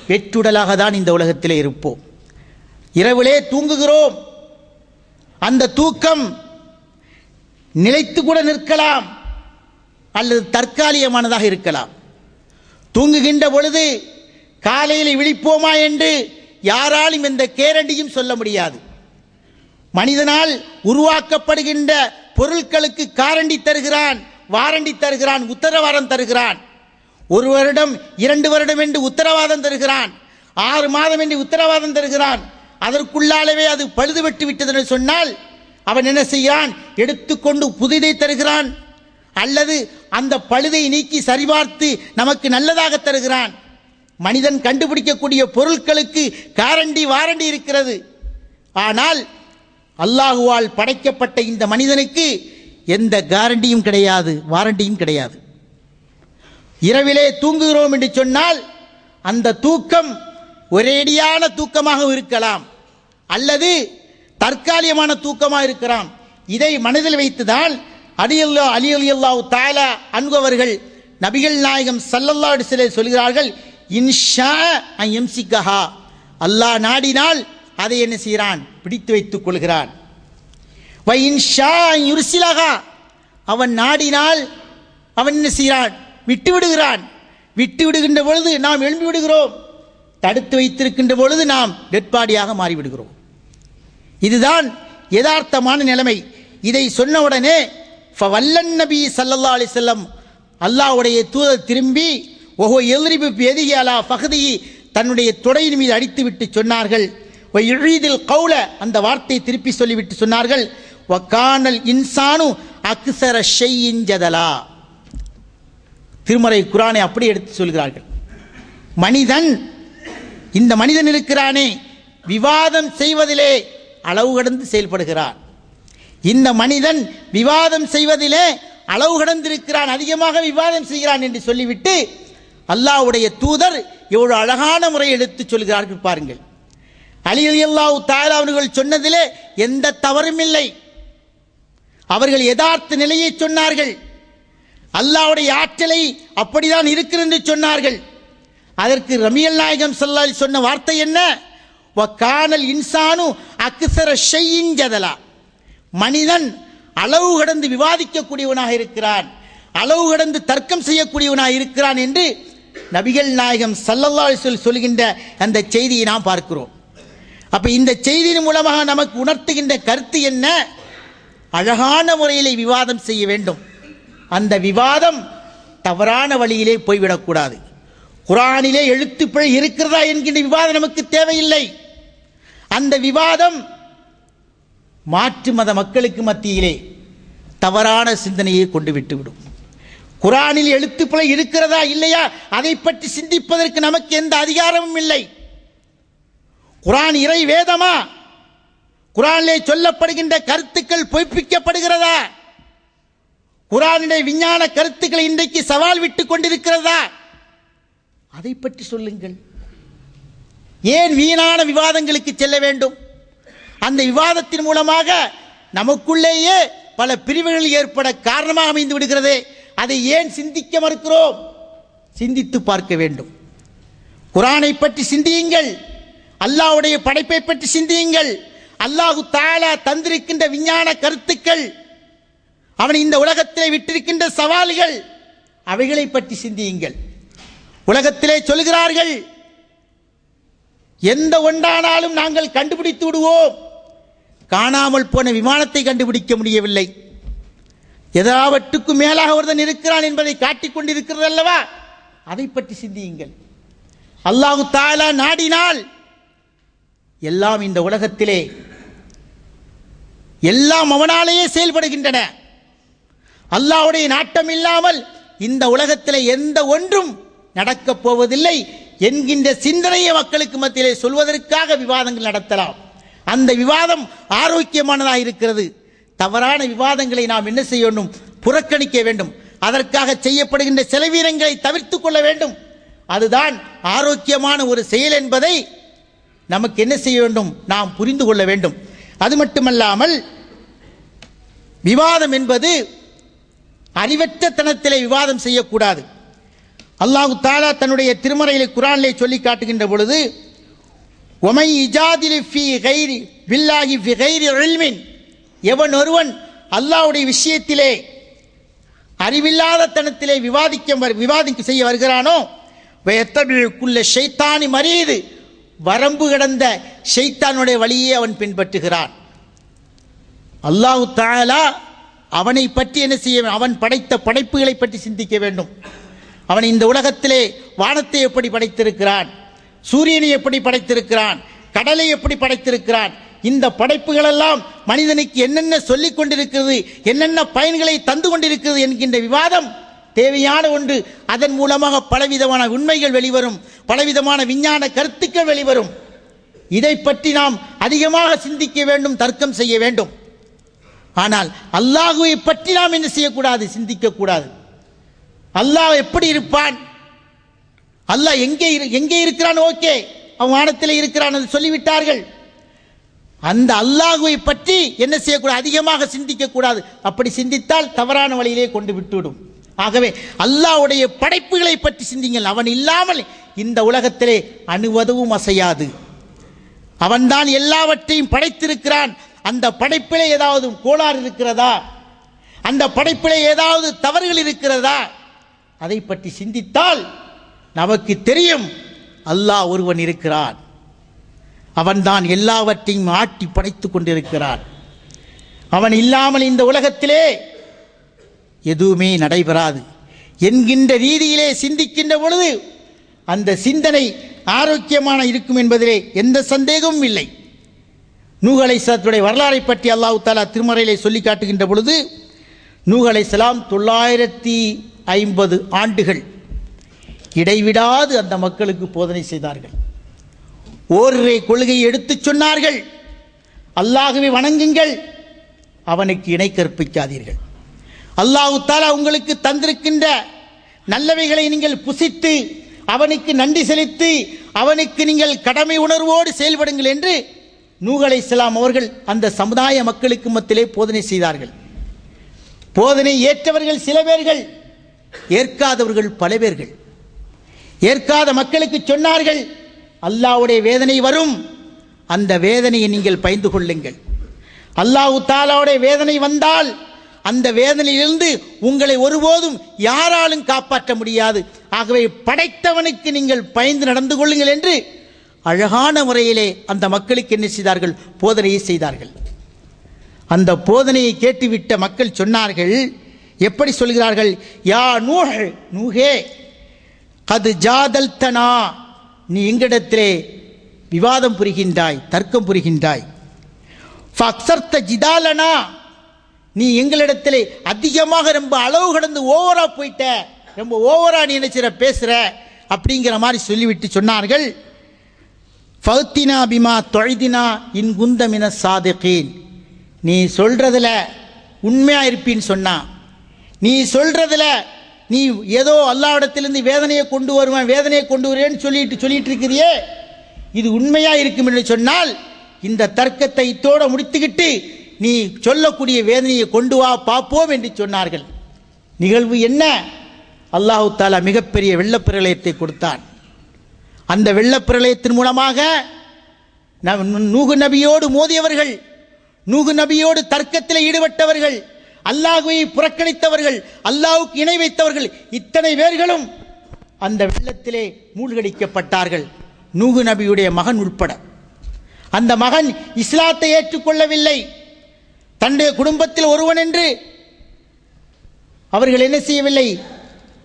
வெற்றுடலாக தான் இந்த உலகத்திலே இருப்போம். இரவிலே தூங்குகிறோம். அந்த தூக்கம் நிலைத்து கூட நிற்கலாம் அல்லது தற்காலிகமானதாக இருக்கலாம். தூங்குகின்ற பொழுது காலையில் விழிப்போமா என்று யாராலும் எந்த கேரண்டியும் சொல்ல முடியாது. மனிதனால் உருவாக்கப்படுகின்ற பொருட்களுக்கு காரண்டி தருகிறான், வாரண்டி தருகிறான், உத்தரவாதம் தருகிறான். 1 வருடம் 2 வருடம் என்று உத்தரவாதம் தருகிறான், 6 மாதம் என்று உத்தரவாதம் தருகிறான். அதற்குள்ளாலவே அது பழுதுபட்டு விட்டது என்று சொன்னால் அவன் என்ன செய்கிறான்? எடுத்துக்கொண்டு புதிதை தருகிறான், அல்லது அந்த பழுதை நீக்கி சரிபார்த்து நமக்கு நல்லதாக தருகிறான். மனிதன் கண்டுபிடிக்கக்கூடிய பொருட்களுக்கு காரண்டி வாரண்டி இருக்கிறது. ஆனால் அல்லாஹுவால் படைக்கப்பட்ட இந்த மனிதனுக்கு எந்த கேரண்டியும் கிடையாது, வாரண்டியும் கிடையாது. இரவிலே தூங்குகிறோம் என்று சொன்னால் அந்த தூக்கம் ஒரேடியான தூக்கமாக இருக்கலாம், அல்லது தற்காலிகமான தூக்கமாக இருக்கலாம். இதை மனதில் வைத்துதான் அலி ரலியல்லாஹு தஆலா அன்ஹு அவர்கள் நபிகள் நாயகம் ஸல்லல்லாஹு அலைஹி வஸல்லம் சொல்கிறார்கள், இன்ஷா யம்சிக்கஹா அல்லாஹ் நாடினால் அதை என்ன செய்கிறான்? பிடித்து வைத்துக் கொள்கிறான். வ இன்ஷா யுர்சிலஹா அவன் நாடினால் அவன் என்ன செய்கிறான்? விட்டு விடுகிறான். விட்டு விடுகின்ற பொழுது நாம் எழும்பி விடுகிறோம், தடுத்து வைத்திருக்கின்ற பொழுது நாம் டெட்பாடியாக மாறிவிடுகிறோம். இதுதான் யதார்த்தமான நிலைமை. இதை சொன்னவுடனே ஃபவல்லன் நபி ஸல்லல்லாஹு அலைஹி வஸல்லம் அல்லாஹ்வுடைய தூதர் திரும்பி ஓஹோ எல்ரிபு பியதிஹி அலா ஃபஹ்திஹி தன்னுடைய தொடையின் மீது அடித்துவிட்டு சொன்னார்கள், வ யுரீதில் கௌல அந்த வார்த்தையை திருப்பி சொல்லிவிட்டு சொன்னார்கள், வ கானல் இன்சானு அக்ஸர ஷைஇன் ஜதலா. திருமறை குர்ஆனை அப்படி எடுத்து சொல்கிறார்கள். மனிதன், இந்த மனிதன் இருக்கிறானே, விவாதம் செய்வதிலே அளவு கடந்து செயல்படுகிறான். இந்த மனிதன் விவாதம் செய்வதிலே அளவு கடந்திருக்கிறான், அதிகமாக விவாதம் செய்கிறான் என்று சொல்லிவிட்டு அல்லாஹ்வுடைய தூதர் எவ்வளவு அழகான முறையை எடுத்து சொல்கிறார்கள் பாருங்கள். அலி ரலியல்லாஹு தஆலா அவர்கள் சொன்னதிலே எந்த தவறும் இல்லை. அவர்கள் யதார்த்த நிலையை சொன்னார்கள். அல்லாஹ்வுடைய ஆற்றலை அப்படிதான் இருக்கிறது என்று சொன்னார்கள். அதற்கு நபிகள் நாயகம் ஸல்லல்லாஹு அலைஹி சொன்ன வார்த்தை என்ன? வ கானல் இன்சானு அக்ஸர ஷைஇன் ஜதலா. மனிதன் அளவு கடந்து விவாதிக்கக்கூடியவனாக இருக்கிறான், அளவு கடந்து தர்க்கம் செய்யக்கூடியவனாக இருக்கிறான் என்று நபிகள் நாயகம் ஸல்லல்லாஹு அலைஹி வஸல்லம் சொல்கின்ற அந்த செய்தியை நாம் பார்க்கிறோம். அப்ப இந்த செய்தியின் மூலமாக நமக்கு உணர்த்துகின்ற கருத்து என்ன? அழகான முறையிலே விவாதம் செய்ய வேண்டும். அந்த விவாதம் தவறான வழியிலே போய்விடக்கூடாது. குர்ஆனிலே எழுத்துப்பிழை இருக்கிறதா என்கின்ற விவாதம் நமக்கு தேவையில்லை. அந்த விவாதம் மாற்று மத மக்களுக்கு மத்தியிலே தவறான சிந்தனையை கொண்டு விட்டுவிடும். குர்ஆனில் எழுத்துப்பிழை இருக்கிறதா இல்லையா அதை பற்றி சிந்திப்பதற்கு நமக்கு எந்த அதிகாரமும் இல்லை. குர்ஆன் இறை வேதமா? குர்ஆனிலே சொல்லப்படுகின்ற கருத்துக்கள் பொய்ப்பிக்கப்படுகிறதா? குர்ஆனுடைய விஞ்ஞான கருத்துக்களை இன்றைக்கு சவால் விட்டு கொண்டிருக்கிறதா? அதை பற்றி சொல்லுங்கள். ஏன் வீணான விவாதங்களுக்கு செல்ல வேண்டும்? அந்த விவாதத்தின் மூலமாக நமக்குள்ளேயே பல பிரிவுகள் ஏற்பட காரணமாக அமைந்து விடுகிறது. அதை ஏன் சிந்திக்க மறுக்கிறோம்? சிந்தித்து பார்க்க வேண்டும். குர்ஆனை பற்றி சிந்தியுங்கள், அல்லாஹ்வுடைய படைப்பை பற்றி சிந்தியுங்கள், அல்லாஹு தஆலா தந்திருக்கின்ற விஞ்ஞான கருத்துக்கள், அவன் இந்த உலகத்திலே விட்டிருக்கின்ற சவால்கள், அவைகளை பற்றி சிந்தியுங்கள். உலகத்திலே சொல்கிறார்கள், எந்த ஒன்றானாலும் நாங்கள் கண்டுபிடித்து விடுவோம். காணாமல் போன விமானத்தை கண்டுபிடிக்க முடியவில்லை. எதாவற்றுக்கும் மேலாக ஒருவன் இருக்கிறான் என்பதை காட்டிக் கொண்டிருக்கிறது அல்லவா? அதை பற்றி சிந்தியுங்கள். அல்லாஹு தஆலா நாடினால் எல்லாம் இந்த உலகத்திலே எல்லாம் அவனாலேயே செயல்படுகின்றன. அல்லாஹ்வுடைய நாட்டம் இல்லாமல் இந்த உலகத்திலே எந்த ஒன்றும் நடக்கப் போவதில்லை என்கின்ற சிந்தனையை மக்களுக்கு மத்தியிலே சொல்வதற்காக விவாதங்கள் நடத்தலாம். அந்த விவாதம் ஆரோக்கியமானதாக இருக்கிறது. தவறான விவாதங்களை நாம் என்ன செய்ய வேண்டும்? புறக்கணிக்க வேண்டும். அதற்காக செய்யப்படுகின்ற செலவீனங்களை தவிர்த்து கொள்ள வேண்டும். அதுதான் ஆரோக்கியமான ஒரு செயல் என்பதை நமக்கு என்ன செய்ய வேண்டும்? நாம் புரிந்து கொள்ள வேண்டும். அது மட்டுமல்லாமல் விவாதம் என்பது அறிவற்ற தனத்திலே விவாதம் செய்யக்கூடாது. அல்லாஹு தஆலா தன்னுடைய திருமறையிலே குர்ஆனிலே சொல்லி காட்டுகின்ற பொழுது ஒமை இஜாதிலு ஃபீ கைரி பில்லாஹி ஃபீ கைரி இல்மின், எவன் ஒருவன் அல்லாஹ்வுடைய விஷயத்திலே அறிவில்லாத தனத்திலே விவாதிக்க செய்ய வருகிறானோ வயத்தபிஉ குல்ல ஷைத்தானி மரீது, வரம்பு கடந்த ஷைத்தானுடைய வழியே அவன் பின்பற்றுகிறான். அல்லாஹு தஆலா அவனை பற்றி என்ன செய்ய? அவன் படைத்த படைப்புகளை பற்றி சிந்திக்க வேண்டும். அவன் இந்த உலகத்திலே வானத்தை எப்படி படைத்திருக்கிறான், சூரியனை எப்படி படைத்திருக்கிறான், கடலை எப்படி படைத்திருக்கிறான், இந்த படைப்புகளெல்லாம் மனிதனுக்கு என்னென்ன சொல்லிக் கொண்டிருக்கிறது, என்னென்ன பயன்களை தந்து கொண்டிருக்கிறது என்கின்ற விவாதம் தேவையான ஒன்று. அதன் மூலமாக பலவிதமான உண்மைகள் வெளிவரும், பலவிதமான விஞ்ஞான கருத்துக்கள் வெளிவரும். இதை பற்றி நாம் அதிகமாக சிந்திக்க வேண்டும், தர்க்கம் செய்ய வேண்டும். ஆனால் அல்லாஹுவை பற்றி நாம் என்ன செய்யக்கூடாது? சிந்திக்க கூடாது. அல்லாஹ் எப்படி இருப்பான், அல்லாஹ் எங்கே இருக்கிறான், ஓகே அவன் வானத்தில் இருக்கிறான் என்று சொல்லிவிட்டார்கள். அந்த அல்லாஹுவை பற்றி என்ன செய்யக்கூடாது? அதிகமாக சிந்திக்க கூடாது. அப்படி சிந்தித்தால் தவறான வழியிலே கொண்டு விட்டுவிடும். ஆகவே அல்லாஹ்வுடைய படைப்புகளை பற்றி சிந்திங்கள். அவன் இல்லாமல் இந்த உலகத்திலே அணுவதுவும் அசையாது. அவன்தான் எல்லாவற்றையும் படைத்திருக்கிறான். அந்த படைப்பிலே ஏதாவது கோளாறு இருக்கிறதா, அந்த படைப்பிலே ஏதாவது தவறுகள் இருக்கிறதா, அதை பற்றி சிந்தித்தால் நமக்கு தெரியும் அல்லாஹ் ஒருவன் இருக்கிறான். அவன்தான் எல்லாவற்றையும் ஆட்டி படைத்துக் கொண்டிருக்கிறான். அவன் இல்லாமல் இந்த உலகத்திலே எதுவுமே நடைபெறாது என்கின்ற ரீதியிலே சிந்திக்கின்ற பொழுது அந்த சிந்தனை ஆரோக்கியமான இருக்கும் என்பதிலே எந்த சந்தேகமும் இல்லை. நூஹ் அலைஹிஸ்ஸலாத்துடைய வரலாறை பற்றி அல்லாஹ் தஆலா திருமறையிலே சொல்லி காட்டுகின்ற பொழுது நூஹ் அலைஹிஸ்ஸலாம் 950 ஆண்டுகள் இடைவிடாது அந்த மக்களுக்கு போதனை செய்தார்கள். ஓரிரை கொள்கையை எடுத்துச் சொன்னார்கள். அல்லாஹ்வை வணங்குங்கள், அவனுக்கு இணை கற்பிக்காதீர்கள். அல்லாஹ் தஆலா உங்களுக்கு தந்திருக்கின்ற நல்லவைகளை நீங்கள் புசித்து அவனுக்கு நன்றி செலுத்தி அவனுக்கு நீங்கள் கடமை உணர்வோடு செயல்படுங்கள் என்று நூஹ் அலைஹிஸ்ஸலாம் அவர்கள் அந்த சமுதாய மக்களுக்கு மத்தியிலே போதனை செய்தார்கள். போதனை ஏற்றவர்கள் சில பேர்கள், ஏற்காதவர்கள் பல பேர்கள். ஏற்காத மக்களுக்கு சொன்னார்கள் அல்லாஹ்வுடைய வேதனை வரும், அந்த வேதனையை நீங்கள் பயந்து கொள்ளுங்கள். அல்லாஹ் தஆலாவுடைய வேதனை வந்தால் அந்த வேதனையிலிருந்து உங்களை ஒருபோதும் யாராலும் காப்பாற்ற முடியாது. ஆகவே படைத்தவனுக்கு நீங்கள் பயந்து நடந்து கொள்ளுங்கள் என்று அழகான முறையிலே அந்த மக்களுக்கு என்ன செய்தார்கள்? போதனையை செய்தார்கள். அந்த போதனையை கேட்டுவிட்ட மக்கள் சொன்னார்கள், எப்படி சொல்கிறார்கள்? யா நூஹ், நூஹே கது ஜாதல்தனா, நீ எங்களிடத்திலே விவாதம் புரிகின்றாய், தர்க்கம் புரிகின்றாய். ஃபக்ஸர்த ஜிதாலனா, நீ எங்களிடத்திலே அதிகமாக ரொம்ப அளவு கடந்து ஓவரா போயிட்ட, ரொம்ப ஓவரா நீ நினைச்சிற பேசுற அப்படிங்கிற மாதிரி சொல்லிவிட்டு சொன்னார்கள், ஃபௌத்தினா பிமா தொய்தினா இன் குந்தமின சாதிகீன், நீ சொல்றதுல உண்மையா இருப்பின்னு சொன்னா, நீ சொல்றதுல நீ ஏதோ அல்லாஹ்விடத்திலிருந்து வேதனையை கொண்டு வருவேன், வேதனையை கொண்டு வருவேன்னு சொல்லிட்டு இருக்கிறியே, இது உண்மையா இருக்கும் என்று சொன்னால் இந்த தர்க்கத்தை இத்தோடு முடித்துக்கிட்டு நீ சொல்லக்கூடிய வேதனையை கொண்டு வா பார்ப்போம் என்று சொன்னார்கள். நிகழ்வு என்ன? அல்லாஹ் தஆலா மிகப்பெரிய வெள்ளப்பிரளயத்தை கொடுத்தான். அந்த வெள்ளப்பிரளயத்தின் மூலமாக நூஹ் நபியோடு மோதியவர்கள், நூஹ் நபியோடு தர்க்கத்தில் ஈடுபட்டவர்கள், அல்லாஹ்வை புறக்கணித்தவர்கள், அல்லாஹ்வுக்கு இணை வைத்தவர்கள், இத்தனை பேர்களும் அந்த வெள்ளத்திலே மூழ்கடிக்கப்பட்டார்கள். நூஹ் நபியுடைய மகன் உட்பட. அந்த மகன் இஸ்லாத்தை ஏற்றுக்கொள்ளவில்லை. தன்னுடைய குடும்பத்தில் ஒருவன் என்று அவர்கள் என்ன செய்யவில்லை?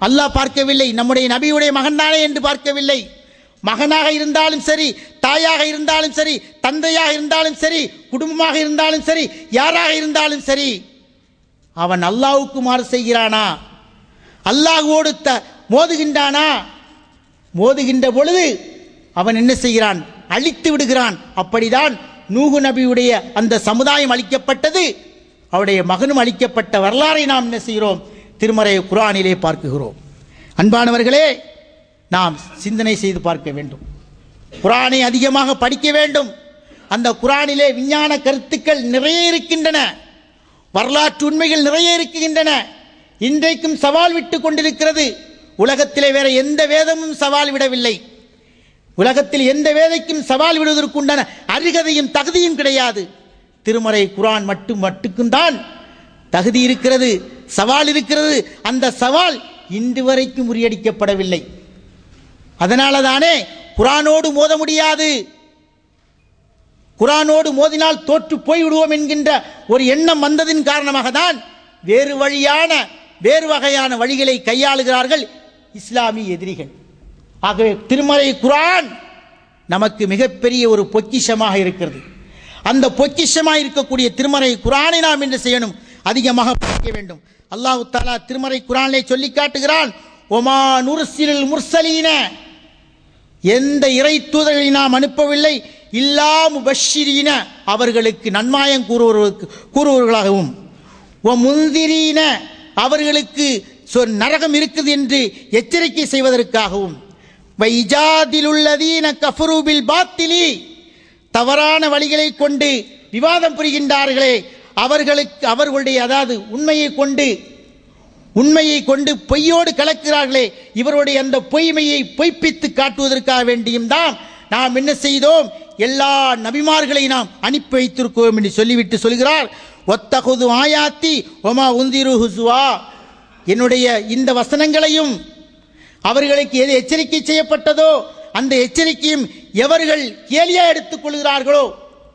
அல்லாஹ் பார்க்கவில்லை, நம்முடைய நபியுடைய மகன் தானே என்று பார்க்கவில்லை. மகனாக இருந்தாலும் சரி, தாயாக இருந்தாலும் சரி, தந்தையாக இருந்தாலும் சரி, குடும்பமாக இருந்தாலும் சரி, யாராக இருந்தாலும் சரி, அவன் அல்லாஹ்வுக்கு மாறு செய்கிறானா, அல்லாஹ்வோடு மோதுகின்றானா, மோதுகின்ற பொழுது அவன் என்ன செய்கிறான்? அழித்து விடுகிறான். அப்படிதான் நூஹு நபியுடைய அந்த சமுதாயம் அளிக்கப்பட்டது, அவருடைய மகனும் அளிக்கப்பட்ட வரலாறை நாம் என்ன செய்கிறோம்? திருமறை குர்ஆனிலே பார்க்கிறோம். அன்பானவர்களே, நாம் சிந்தனை செய்து பார்க்க வேண்டும். குர்ஆனை அதிகமாக படிக்க வேண்டும். அந்த குர்ஆனிலே விஞ்ஞான கருத்துக்கள் நிறைய இருக்கின்றன, வரலாற்று உண்மைகள் நிறைய இருக்கின்றன. இன்றைக்கும் சவால் விட்டு கொண்டிருக்கிறது. உலகத்திலே வேற எந்த வேதமும் சவால் விடவில்லை. உலகத்தில் எந்த வேதைக்கும் சவால் விடுவதற்குண்டான அருகதையும் தகுதியும் கிடையாது. திருமறை குர்ஆன் மட்டும்தான் தகுதி இருக்கிறது, சவால் இருக்கிறது. அந்த சவால் இன்று வரைக்கும் முறியடிக்கப்படவில்லை. அதனால தானே குர்ஆனோடு மோத முடியாது, குர்ஆனோடு மோதினால் தோற்று போய்விடுவோம் என்கின்ற ஒரு எண்ணம் வந்ததின் காரணமாக தான் வேறு வகையான வழிகளை கையாளுகிறார்கள் இஸ்லாமிய எதிரிகள். ஆகவே திருமறை குர்ஆன் நமக்கு மிகப்பெரிய ஒரு பொக்கிஷமாக இருக்கிறது. அந்த பொக்கிஷமாக இருக்கக்கூடிய திருமறை குர்ஆனை நாம் என்ன செய்யணும்? அதிகமாக படிக்க வேண்டும். அல்லாஹ் தஆலா திருமறை குர்ஆனிலே சொல்லி காட்டுகிறான், ஒமா நுர்சிலுல் முர்சலீன, எந்த இறை தூதர்களை நாம் அனுப்பவில்லை, இல்லா முபஷ்ஷிரீன, அவர்களுக்கு நன்மாயம் கூறுவர்களாகவும், ஒ முந்திரீன, அவர்களுக்கு நரகம் இருக்குது என்று எச்சரிக்கை செய்வதற்காகவும், வைஜாதிலுல்லதீன கஃபரு பில் பாத்திலி, தவறான வழிகளை கொண்டு விவாதம் புரிகின்றார்களே அவர்களுடைய அதாவது உண்மையை கொண்டு பொய்யோடு கலக்கிறார்களே, இவருடைய அந்த பொய்மையை பொய்ப்பித்து காட்டுவதற்காக வேண்டியும் தான் நாம் என்ன செய்தோம்? எல்லா நபிமார்களை நாம் அனுப்பி வைத்திருக்கிறோம் என்று சொல்லிவிட்டு சொல்கிறார், ஒத்தகுது ஆயாத்தி ஒமா உந்திரு ஹுசுவா, என்னுடைய இந்த வசனங்களையும் அவர்களுக்கு எது எச்சரிக்கை செய்யப்பட்டதோ அந்த எச்சரிக்கையும் எவர்கள் கேலியா எடுத்துக் கொள்கிறார்களோ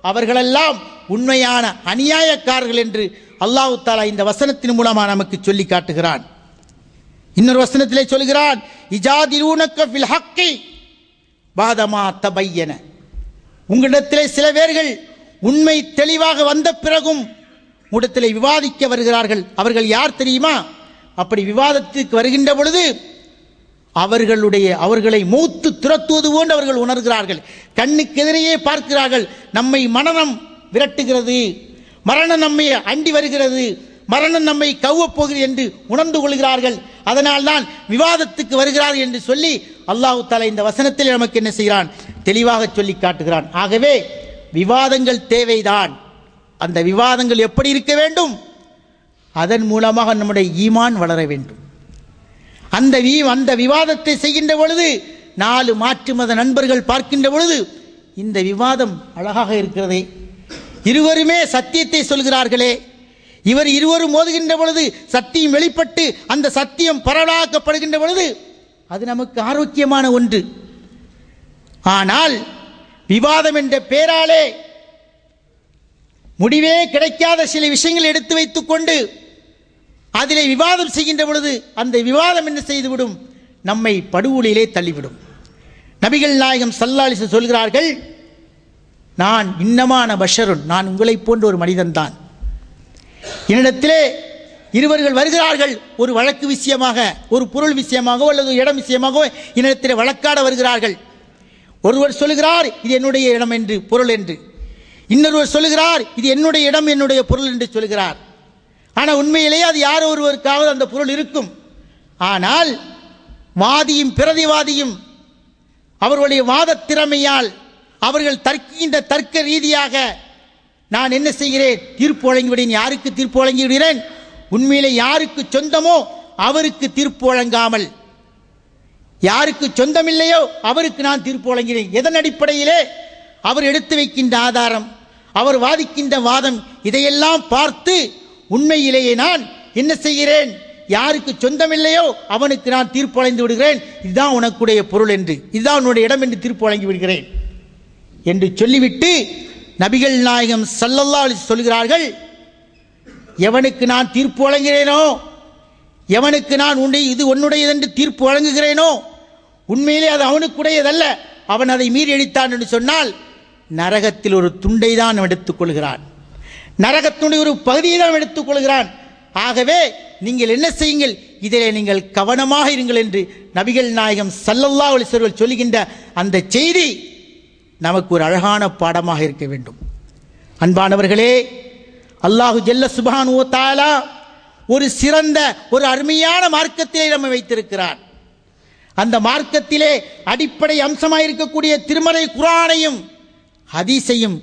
அவர்களெல்லாம் உண்மையான அநியாயக்காரர்கள் என்று அல்லாஹ் தஆலா இந்த வசனத்தின் மூலமாக நமக்கு சொல்லி காட்டுகிறான். இன்னொரு வசனத்திலே சொல்கிறான், இஜாதிலூனக ஃபில் ஹக்கி பாதமா தபையன, உங்களிடத்திலே சில பேர்கள் உண்மை தெளிவாக வந்த பிறகும் உங்களிடத்திலே விவாதிக்க வருகிறார்கள். அவர்கள் யார் தெரியுமா? அப்படி விவாதத்துக்கு வருகின்ற பொழுது அவர்களை மூத்து துரத்துவது போன்று அவர்கள் உணர்கிறார்கள். கண்ணுக்கு எதிரையே பார்க்கிறார்கள். நம்மை மரணம் விரட்டுகிறது, மரணம் நம்மை அண்டி வருகிறது, மரணம் நம்மை கவ்வப் போகிறது என்று உணர்ந்து கொள்கிறார்கள். அதனால் தான் விவாதத்துக்கு வருகிறார்கள் என்று சொல்லி அல்லாஹ் தஆலா இந்த வசனத்தில் நமக்கு என்ன செய்கிறான்? தெளிவாக சொல்லி காட்டுகிறான். ஆகவே விவாதங்கள் தேவைதான். அந்த விவாதங்கள் எப்படி இருக்க வேண்டும்? அதன் மூலமாக நம்முடைய ஈமான் வளர வேண்டும். அந்த விவாதத்தை செய்கின்ற பொழுது 4 மாற்று மத நண்பர்கள் பார்க்கின்ற பொழுது இந்த விவாதம் அழகாக இருக்கிறதே, இருவருமே சத்தியத்தை சொல்கிறார்களே, இவர் இருவரும் மோதுகின்ற பொழுது சத்தியம் வெளிப்பட்டு அந்த சத்தியம் பரவலாக்கப்படுகின்ற பொழுது அது நமக்கு ஆரோக்கியமான ஒன்று. ஆனால் விவாதம் என்ற பெயராலே முடிவே கிடைக்காத சில விஷயங்களை எடுத்து வைத்துக் கொண்டு அதிலே விவாதம் செய்கின்ற பொழுது அந்த விவாதம் என்ன செய்துவிடும்? நம்மை படுகொலியிலே தள்ளிவிடும். நபிகள் நாயகம் ஸல்லல்லாஹு அலைஹி வஸல்லம் சொல்கிறார்கள், நான் இன்னமான பஷருன், நான் உங்களை போன்ற ஒரு மனிதன் தான். என்னிடத்திலே இருவர்கள் வருகிறார்கள், ஒரு வழக்கு விஷயமாக, ஒரு பொருள் விஷயமாகவோ அல்லது இடம் விஷயமாகவோ என்னிடத்திலே வழக்காட வருகிறார்கள். ஒருவர் சொல்லுகிறார் இது என்னுடைய இடம் என்று பொருள் என்று, இன்னொருவர் சொல்லுகிறார் இது என்னுடைய இடம் என்னுடைய பொருள் என்று சொல்கிறார். ஆனால் உண்மையிலேயே அது யாரோ ஒருவருக்காவது அந்த பொருள் இருக்கும். ஆனால் வாதியும் பிரதிவாதியும் அவர்களுடைய வாத திறமையால் அவர்கள் தர்க்கின்ற தர்க்க ரீதியாக நான் என்ன செய்கிறேன்? தீர்ப்பு வழங்கிவிடுகிறேன். யாருக்கு தீர்ப்பு வழங்கிவிடுகிறேன்? உண்மையிலே யாருக்கு சொந்தமோ அவருக்கு தீர்ப்பு வழங்காமல், யாருக்கு சொந்தமில்லையோ அவருக்கு நான் தீர்ப்பு வழங்கிறேன். எதன் அடிப்படையிலே? அவர் எடுத்து வைக்கின்ற ஆதாரம், அவர் வாதிக்கின்ற வாதம், இதையெல்லாம் பார்த்து உண்மையிலேயே நான் என்ன செய்கிறேன்? யாருக்கு சொந்தமில்லையோ அவனுக்கு நான் தீர்ப்பு வழங்கி விடுகிறேன். இதுதான் உனக்குடைய பொருள் என்று, இதுதான் உன்னுடைய இடம் என்று தீர்ப்பு வழங்கி விடுகிறேன் என்று சொல்லிவிட்டு நபிகள் நாயகம் ஸல்லல்லாஹு அலைஹி வஸல்லம் சொல்கிறார்கள், எவனுக்கு நான் தீர்ப்பு வழங்குகிறேனோ, எவனுக்கு நான் இது உன்னுடையது என்று தீர்ப்பு வழங்குகிறேனோ, உண்மையிலே அது அவனுக்குடையதல்ல, அவன் அதை மீறி அடித்தான் என்று சொன்னால் நரகத்தில் ஒரு துண்டை தான் எடுத்துக் கொள்கிறான், நரகத்தினுடைய ஒரு பகுதியை தான் எடுத்துக் கொள்கிறான். ஆகவே நீங்கள் என்ன செய்யுங்கள்? இதிலே நீங்கள் கவனமாக இருங்கள் என்று நபிகள் நாயகம் ஸல்லல்லாஹு அலைஹி வஸல்லம் சொல்லுகின்ற அந்த செய்தி நமக்கு ஒரு அழகான பாடமாக இருக்க வேண்டும். அன்பானவர்களே, அல்லாஹு ஜல்ல சுப்ஹானஹு வ தஆலா ஒரு சிறந்த ஒரு அருமையான மார்க்கத்திலே நம்மை வைத்திருக்கிறார். அந்த மார்க்கத்திலே அடிப்படை அம்சமாக இருக்கக்கூடிய திருமறை குர்ஆனையும் ஹதீஸையும்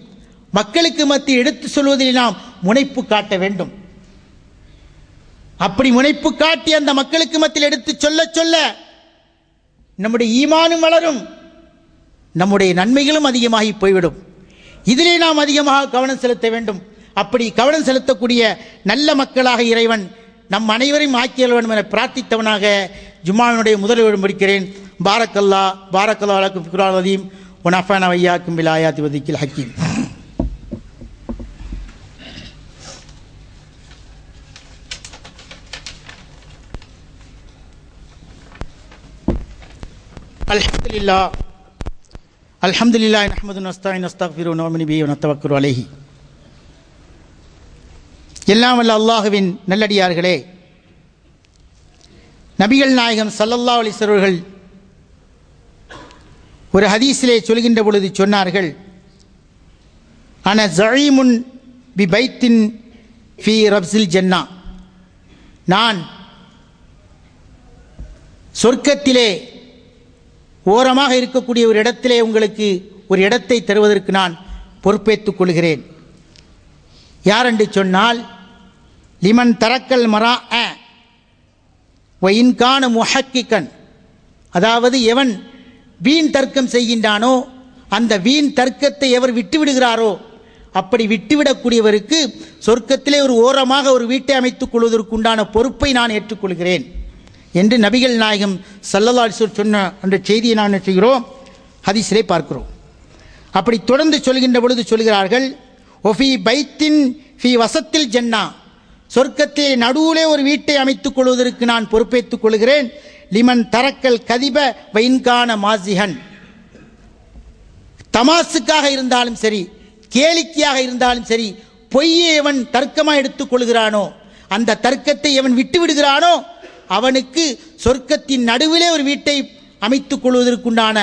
மக்களுக்கு மத்தியில் எடுத்து சொல்வதில் நாம் முனைப்பு காட்ட வேண்டும். அப்படி முனைப்பு காட்டி அந்த மக்களுக்கு மத்தியில் எடுத்து சொல்ல சொல்ல நம்முடைய ஈமானும் வளரும், நம்முடைய நன்மைகளும் அதிகமாகி போய்விடும். இதிலே நாம் அதிகமாக கவனம் செலுத்த வேண்டும். அப்படி கவனம் செலுத்தக்கூடிய நல்ல மக்களாக இறைவன் நம் அனைவரையும் ஆக்கியல் வேண்டும் என பிரார்த்தித்தவனாக ஜும்மாவினுடைய முதல் முடிக்கிறேன். பாரக்கல்லா அலக்கும் ஃபிக்ருல் அதீம் வ நஃபஅனா வய்யாக்கும் பில் ஆயாத்தி வ திக்ரில் ஹக்கீம். அல்ஹம்துலில்லாஹ் நஹ்மதுஹு வ நஸ்தஈனுஹு வ நஸ்தக்ஃபிருஹு வ நு'மினு பிஹி வ நத்தவக்கலு அலைஹி. எல்லாம் வல்ல அல்லாஹ்வின் நல்லடியார்களே, நபிகள் நாயகம் ஸல்லல்லாஹு அலைஹி வஸல்லம் அவர்கள் ஒரு ஹதீஸிலே சொல்கின்ற பொழுது சொன்னார்கள், அன ஸஈமுன் பி பைத்தின் ஃபீ ரப்ஸில் ஜன்னா, நான் சொர்க்கத்திலே ஓரமாக இருக்கக்கூடிய ஒரு இடத்திலே உங்களுக்கு ஒரு இடத்தை தருவதற்கு நான் பொறுப்பேற்றுக் கொள்கிறேன். யார் என்று சொன்னால், லிமன் தரக்கல் மரா இன்கான முஹக்கிகன், அதாவது எவன் வீண் தர்க்கம் செய்கின்றானோ அந்த வீண் தர்க்கத்தை எவர் விட்டுவிடுகிறாரோ அப்படி விட்டுவிடக்கூடியவருக்கு சொர்க்கத்திலே ஒரு ஓரமாக ஒரு வீட்டை அமைத்துக் கொள்வதற்கு உண்டான பொறுப்பை நான் ஏற்றுக்கொள்கிறேன் என்று நபிகள் நாயகம் ஸல்லல்லாஹு அலைஹி வஸல்லம் சொன்ன அந்த செய்தியை நான் செய்கிறோம், ஹதீஸிலே பார்க்கிறோம். அப்படி தொடர்ந்து சொல்கின்ற பொழுது சொல்கிறார்கள், ஒஃபி பைத்தின் ஃபி வசத்தில் ஜன்னா, சொர்க்கத்திலே நடுவிலே ஒரு வீட்டை அமைத்துக் கொள்வதற்கு நான் பொறுப்பேற்றுக் கொள்கிறேன். லிமன் தரக்கல் கதிப வைன்கான மாசிஹன், தமாசுக்காக இருந்தாலும் சரி கேளிக்கையாக இருந்தாலும் சரி பொய்யை எவன் தர்க்கமாக எடுத்துக் கொள்கிறானோ அந்த தர்க்கத்தை எவன் விட்டு விடுகிறானோ அவனுக்கு சொர்க்கத்தின் நடுவிலே ஒரு வீட்டை அமைத்துக் கொள்வதற்குண்டான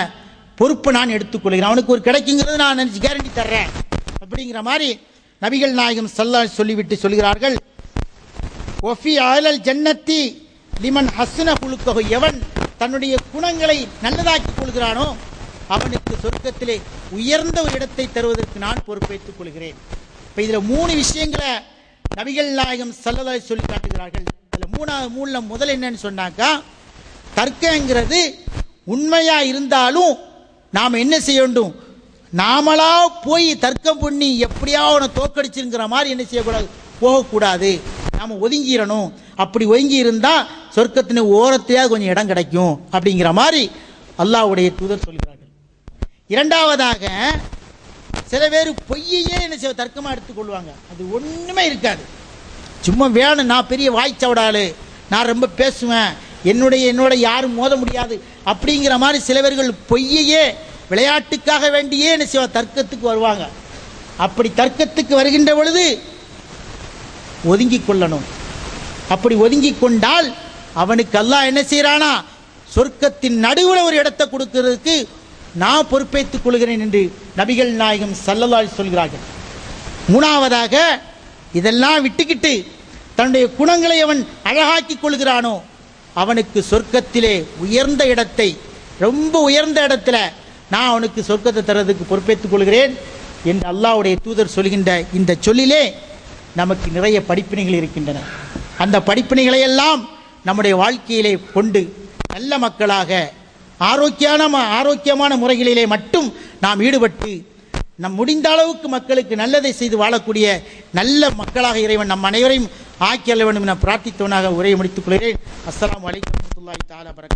பொறுப்பு நான் எடுத்துக்கொள்கிறேன். அவனுக்கு ஒரு கிடைக்குங்கிறது நான் நினைச்சு கேரண்டி தர்றேன் அப்படிங்கிற மாதிரி நபிகள் நாயகம் ஸல்லல்லாஹு அலைஹி சொல்லிவிட்டு சொல்கிறார்கள், ஒஃபி அலல் ஜன்னத்தி லிமன் ஹஸ்ன குலுக்கஹு, எவன் தன்னுடைய குணங்களை நல்லதாக்கிக் கொள்கிறானோ அவனுக்கு சொர்க்கத்திலே உயர்ந்த ஒரு இடத்தை தருவதற்கு நான் பொறுப்பேற்றுக் கொள்கிறேன். இப்போ இதில் 3 விஷயங்களை நபிகள் நாயகம் ஸல்லல்லாஹு அலைஹி சொல்லி காட்டுகிறார்கள். அதில் மூணாவது முதல் என்னன்னு சொன்னாக்கா, தர்க்கங்கிறது உண்மையா இருந்தாலும் நாம் என்ன செய்ய வேண்டும், நாமளா போய் தர்க்கம் பண்ணி எப்படியா அவனை தோக்கடிச்சுங்கிற மாதிரி என்ன செய்யக்கூடாது, போகக்கூடாது, நாம் ஒதுங்கிடணும். அப்படி ஒதுங்கி இருந்தால் சொர்க்கத்தின் ஓரத்தையாக கொஞ்சம் இடம் கிடைக்கும் அப்படிங்கிற மாதிரி அல்லாஹ்வுடைய தூதர் சொல்கிறார்கள். இரண்டாவதாக, சில பேர் பொய்யையே என்ன செய்ய தர்க்கமாக எடுத்துக்கொள்வாங்க, அது ஒன்றுமே இருக்காது, சும்மா வேணும், நான் பெரிய வாய்ச்சவடாளு, நான் ரொம்ப பேசுவேன், என்னோட யாரும் மோத முடியாது அப்படிங்கிற மாதிரி சிலவர்கள் பொய்யையே விளையாட்டுக்காக வேண்டியே என்ன செய்வா தர்க்கத்துக்கு வருவாங்க. அப்படி தர்க்கத்துக்கு வருகின்ற பொழுது ஒதுங்கி கொள்ளணும். அப்படி ஒதுங்கி கொண்டால் அவனுக்கு அல்லாஹ் என்ன செய்யறானா, சொர்க்கத்தின் நடுவில் ஒரு இடத்தை கொடுக்கிறதுக்கு நான் பொறுப்பேற்றுக் கொள்கிறேன் என்று நபிகள் நாயகம் ஸல்லல்லாஹு அலைஹி சொல்கிறார்கள். மூணாவதாக, இதெல்லாம் விட்டுக்கிட்டு தன்னுடைய குணங்களை அவன் அழகாக்கி கொள்கிறானோ அவனுக்கு சொர்க்கத்திலே உயர்ந்த இடத்தை, ரொம்ப உயர்ந்த இடத்துல நான் அவனுக்கு சொர்க்கத்தை தர்றதுக்கு பொறுப்பேற்றுக் கொள்கிறேன் என்று அல்லாஹ்வுடைய தூதர் சொல்கின்ற இந்த சொல்லிலே நமக்கு நிறைய படிப்பினைகள் இருக்கின்றன. அந்த படிப்பினைகளை எல்லாம் நம்முடைய வாழ்க்கையிலே கொண்டு நல்ல மக்களாக ஆரோக்கியமான முறைகளிலே மட்டும் நாம் ஈடுபட்டு நம் முடிந்த அளவுக்கு மக்களுக்கு நல்லதை செய்து வாழக்கூடிய நல்ல மக்களாக இறைவன் நம் அனைவரையும் ஆக்கிய வேண்டும் என பிரார்த்தித்தவனாக உரையை முடித்துக் கொள்கிறேன். அஸ்ஸலாமு அலைக்கும் வரஹ்மத்துல்லாஹி தஆலா வபரகாத்துஹு.